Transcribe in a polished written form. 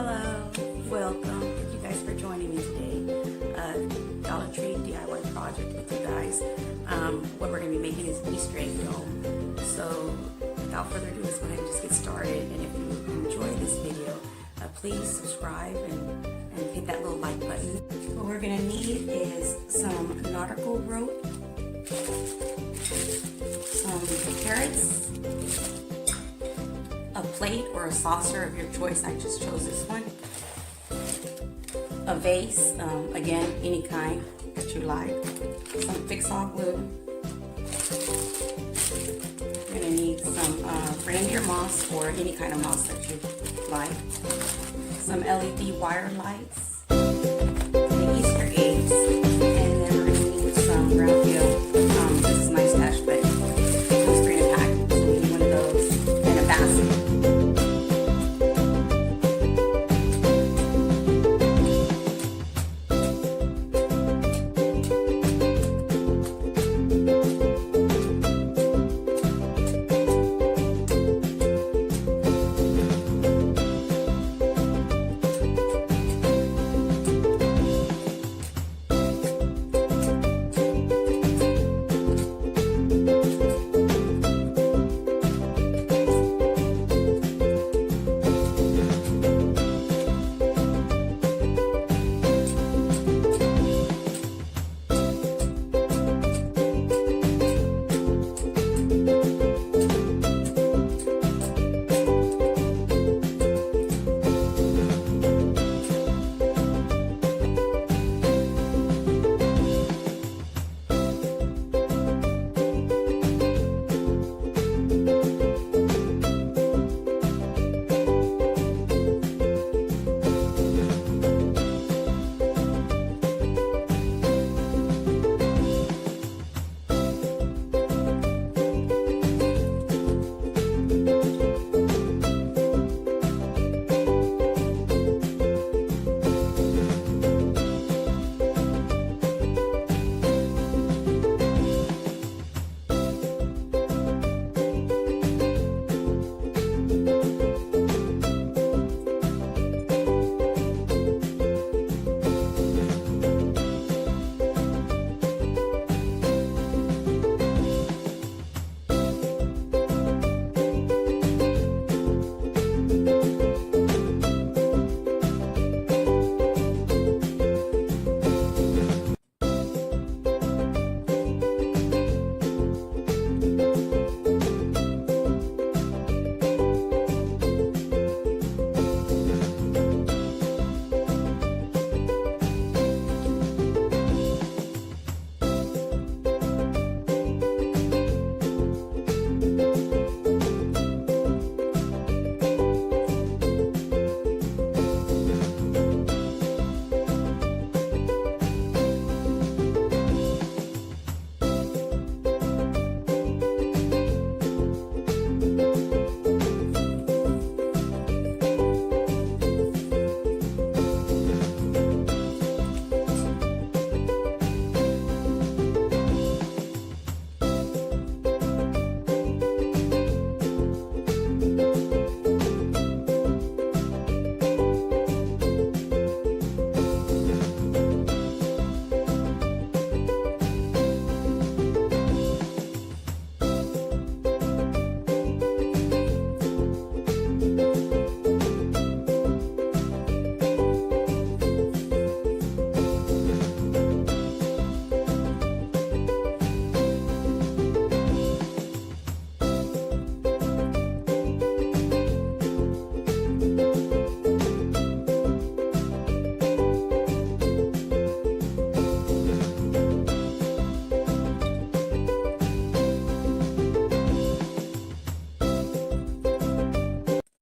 Hello, welcome. Thank you guys for joining me today. Dollar Tree DIY project with you guys. What we're going to be making is Easter egg dome. So without further ado, let's go ahead and just get started. And if you enjoy this video, please subscribe and hit that little like button. What we're going to need is some nautical rope, some carrots, a plate or a saucer of your choice. I just chose this one. A vase, again, any kind that you like. Some fix-all glue. You're gonna need some reindeer moss or any kind of moss that you like. Some LED wire lights.